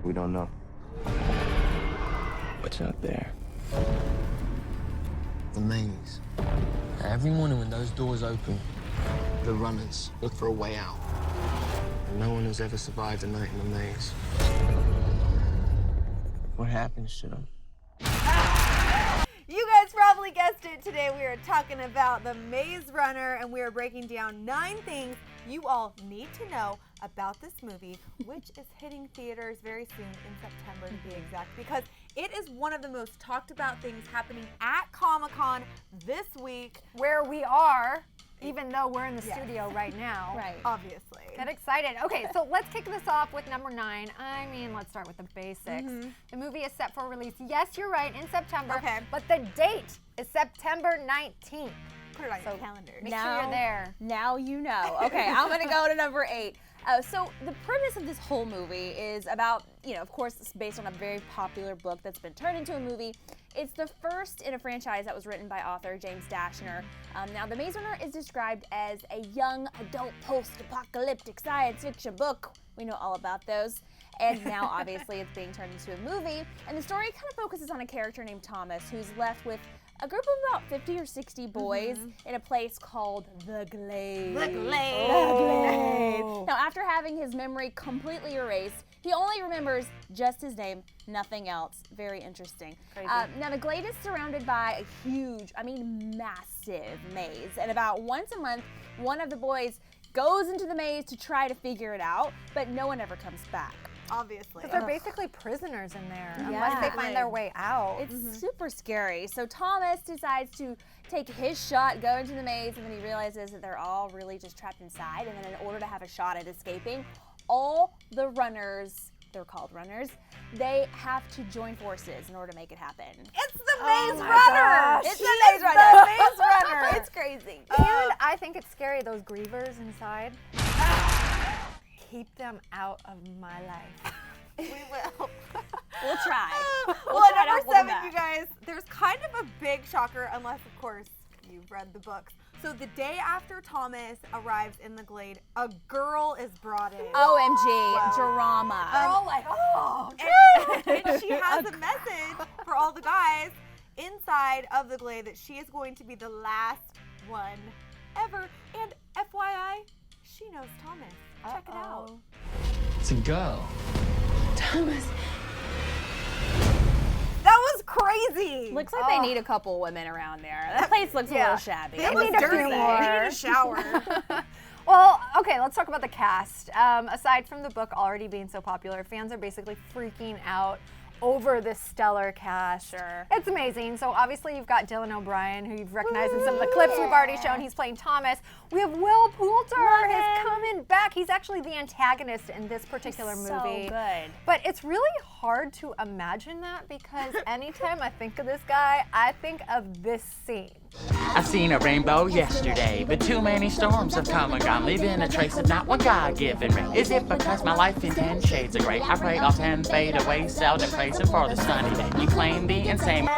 We don't know. What's out there? The maze. Every morning when those doors open, the runners look for a way out. And no one has ever survived a night in the maze. What happens to them? You guys probably guessed it. Today we are talking about The Maze Runner, and we are breaking down 9 things you all need to know about this movie, which is hitting theaters very soon in September to be exact, because it is one of the most talked about things happening at Comic-Con this week. Where we are, even though we're in the studio right now. Right. Obviously. Get excited. Okay, so let's kick this off with number 9. I mean, let's start with the basics. The movie is set for release, yes, you're right, in September. Okay. But the date is September 19th. Put it on your calendar. Make sure you're there. Now you know. Okay, I'm gonna go to number 8. So the premise of this whole movie is about, of course, it's based on a very popular book that's been turned into a movie. It's the first in a franchise that was written by author James Dashner. Now, The Maze Runner is described as a young adult post-apocalyptic science fiction book. We know all about those. And now, obviously, it's being turned into a movie. And the story kind of focuses on a character named Thomas who's left with a group of about 50 or 60 boys in a place called The Glade. The Glade. The Glade. Now, after having his memory completely erased, he only remembers just his name, nothing else. Very interesting. Now, the Glade is surrounded by a huge, massive maze. And about once a month, one of the boys goes into the maze to try to figure it out, but no one ever comes back. Obviously. Because they're basically prisoners in there, Yeah. unless they find their way out. It's super scary. So Thomas decides to take his shot, go into the maze, and then he realizes that they're all really just trapped inside. And then in order to have a shot at escaping, all the runners, they're called runners, they have to join forces in order to make it happen. It's the Maze my Runner. gosh. It's He the is Maze the Runner. Maze Runner. It's crazy. And I think it's scary, those grievers inside. Keep them out of my life. We will. We'll try. Well, try to number hold them 7, back. you guys, there's kind of a big shocker, unless, of course, you've read the books. So the day after Thomas arrives in the Glade, a girl is brought in. OMG, drama. They're all like, oh, and she has a message for all the guys inside of the Glade that she is going to be the last one ever. And FYI, she knows Thomas. Check it out. It's a girl. Thomas. That was crazy. Looks like they need a couple women around there. That place looks a little shabby. They look dirty. They need a shower. Well, okay, let's talk about the cast. Aside from the book already being so popular, fans are basically freaking out over this stellar cast. Sure. It's amazing. So obviously you've got Dylan O'Brien, who you've recognized in some of the clips we've already shown. He's playing Thomas. We have Will Poulter is coming back. He's actually the antagonist in this particular movie. So good. But it's really hard to imagine that because anytime I think of this guy, I think of this scene. I seen a rainbow yesterday, but too many storms have come and gone, leaving a trace of not what God given me. Is it because my life in 10 shades of gray? I pray all 10 fade away, seldom praising for the sunny day. You claim the insane.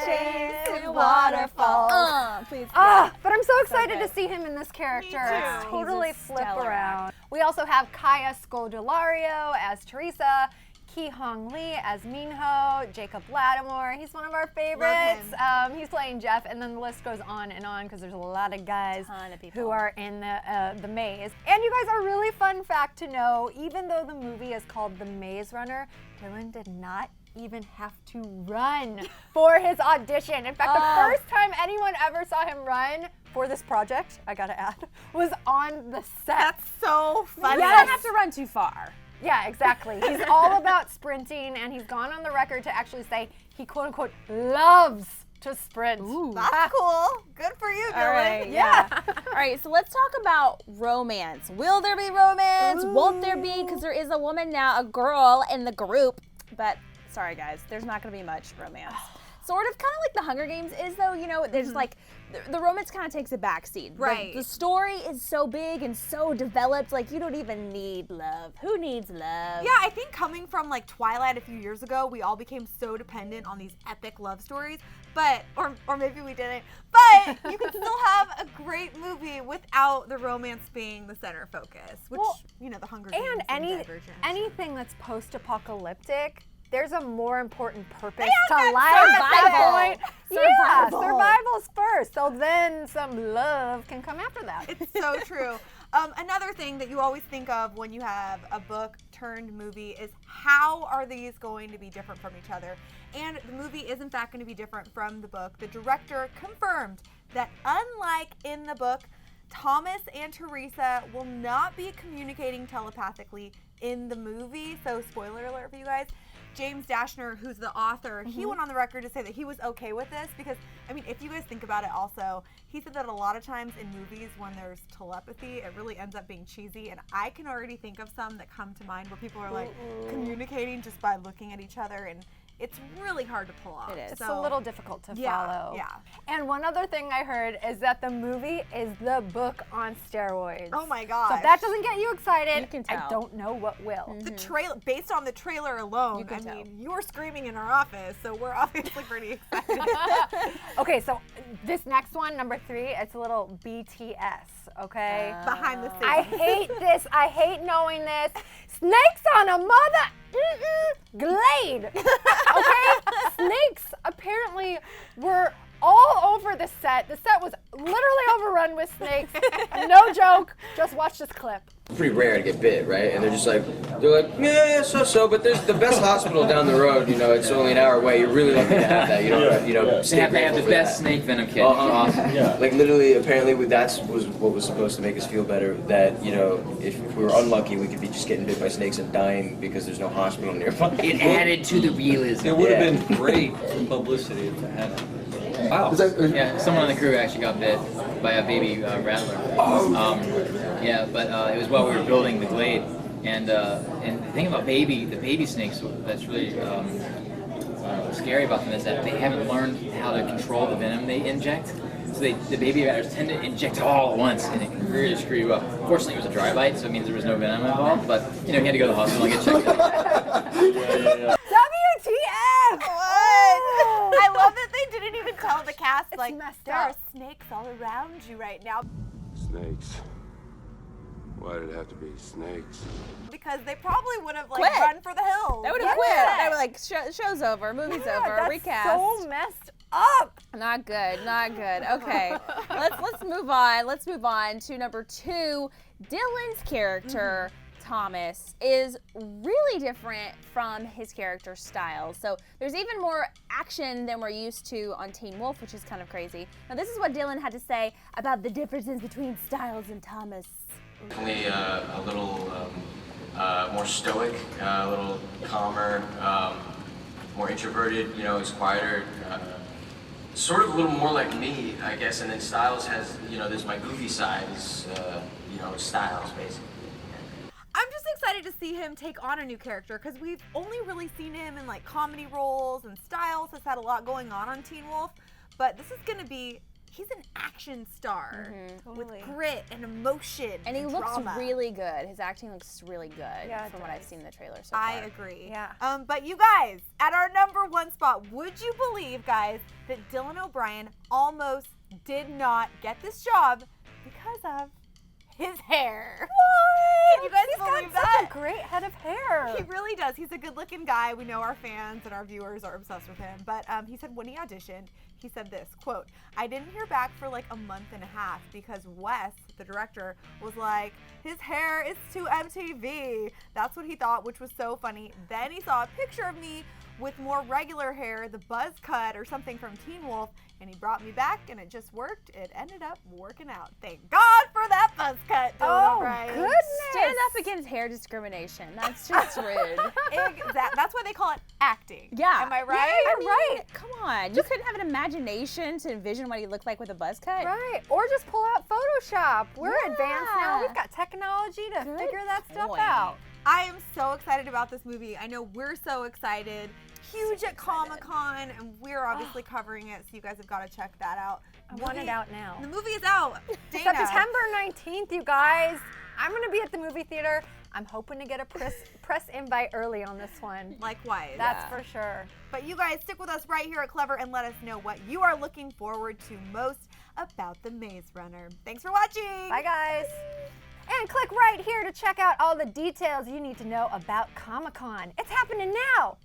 Chasing waterfalls. Please. But I'm so excited to see him in this character. too. It's totally He's a flip stellar around. We also have Kaya Scodelario as Teresa, Ki Hong Lee as Minho, Jacob Lattimore. He's one of our favorites. He's playing Jeff, and then the list goes on because there's a lot of guys who are in the maze. And you guys, a really fun fact to know, even though the movie is called The Maze Runner, Dylan did not even have to run for his audition. In fact, the first time anyone ever saw him run for this project, I gotta add, was on the set. That's so funny. You don't have to run too far. Yeah, exactly. He's all about sprinting, and he's gone on the record to actually say he quote unquote loves to sprint. That's cool. Good for you, Dylan. All right, yeah. All right, so let's talk about romance. Will there be romance? Won't there be? Because there is a woman now, a girl in the group. But sorry, guys, there's not going to be much romance. sort of kind of like the Hunger Games is, though. You know, there's like the romance kind of takes a backseat. Right. The story is so big and so developed. Like, you don't even need love. Who needs love? Yeah, I think coming from like Twilight a few years ago, we all became so dependent on these epic love stories. But, or maybe we didn't. But you can still have a great movie without the romance being the center focus, which, you know, the Hunger Games And Divergent. anything that's post-apocalyptic, there's a more important purpose have to that life at that survival. point. Yeah, Survival. survival's first. So then some love can come after that. It's so true. Another thing that you always think of when you have a book turned movie is how are these going to be different from each other? And the movie is in fact going to be different from the book. The director confirmed that unlike in the book, Thomas and Teresa will not be communicating telepathically in the movie. So spoiler alert for you guys. James Dashner, who's the author, he went on the record to say that he was okay with this because, I mean, if you guys think about it also, he said that a lot of times in movies when there's telepathy, it really ends up being cheesy, and I can already think of some that come to mind where people are like communicating just by looking at each other, and it's really hard to pull off. It is. It's a little difficult to Yeah, follow. yeah. And one other thing I heard is that the movie is the book on steroids. Oh my So gosh. if that doesn't get you excited, You can I tell. don't know what will. The trailer, based on the trailer alone, can I tell. mean, you were screaming in our office, so we're obviously pretty excited. Okay, so this next one, number 3, it's a little BTS, okay? Behind the scenes. I hate this. I hate knowing this. Snakes on a mother glade. Okay? Snakes apparently were all over the set. The set was literally overrun with snakes. No joke. Just watch this clip. Pretty rare to get bit, right? And they're like, yeah, so, but there's the best hospital down the road, you know, it's only an hour away. You're really lucky to have that. You don't, you know, They have the best snake venom kit. Awesome. Like literally, apparently, that's was what was supposed to make us feel better. That you know, if we were unlucky, we could be just getting bit by snakes and dying because there's no hospital nearby. It added to the realism. It would have been great for publicity if it hadn't. Wow. Yeah, someone on the crew actually got bit by a baby rattler. Yeah, but it was while we were building the glade, and the thing about the baby snakes that's really scary about them is that they haven't learned how to control the venom they inject. So the baby rattlers tend to inject it all at once, and it can really screw you up. Fortunately, it was a dry bite, so it means there was no venom involved. But you know, he had to go to the hospital and get checked out. WTF! What? I love that they didn't even tell the cast, It's like, messed there up. are snakes all around you right now. Snakes. Why did it have to be snakes? Because they probably would have, like, Quit. run for the hills. They would have quit. They were like, show's over, movie's over, That's recast. so messed up. Not good, not good. Okay, let's move on. Let's move on to number 2. Dylan's character, Thomas, is really different from his character Stiles. So there's even more action than we're used to on Teen Wolf, which is kind of crazy. Now this is what Dylan had to say about the differences between Stiles and Thomas. Definitely a little more stoic, a little calmer, more introverted. You know, he's quieter. Sort of a little more like me, I guess. And then Stiles has, you know, there's my goofy side. Is you know, Stiles basically. I'm just excited to see him take on a new character because we've only really seen him in like comedy roles, and Stiles has had a lot going on Teen Wolf, but this is going to be, he's an action star with grit and emotion And he looks drama. really good. His acting looks really good Yeah, it from what I've does. seen in the trailer so far. I agree. Yeah. But you guys, at our number 1 spot, would you believe, guys, that Dylan O'Brien almost did not get this job because of his hair? What? Can you guys He's believe got that? such a great head of hair. He really does. He's a good-looking guy. We know our fans and our viewers are obsessed with him. But he said when he auditioned, he said this, quote, "I didn't hear back for like a month and a half because Wes, the director, was like, his hair is too MTV." That's what he thought, which was so funny. Then he saw a picture of me with more regular hair, the buzz cut or something from Teen Wolf, and he brought me back, and it just worked. It ended up working out. Thank God for that buzz cut, Dylan Oh, O'Brien. goodness. Stand up against hair discrimination. That's just rude. That's why they call it acting. Yeah. Am I right? Yeah, You're right. Come on. You couldn't have an imagination to envision what he looked like with a buzz cut? Right, or just pull out Photoshop. We're advanced now. Yeah. We've got technology to Good figure that stuff point. out. I am so excited about this movie. I know we're so excited. huge at Comic-Con, and we're obviously covering it, so you guys have got to check that out. I want it out now. The movie is out. Dana. September 19th, you guys. I'm going to be at the movie theater. I'm hoping to get a press invite early on this one. Likewise. That's for sure. But you guys stick with us right here at Clevver and let us know what you are looking forward to most about The Maze Runner. Thanks for watching. Bye, guys. And click right here to check out all the details you need to know about Comic-Con. It's happening now.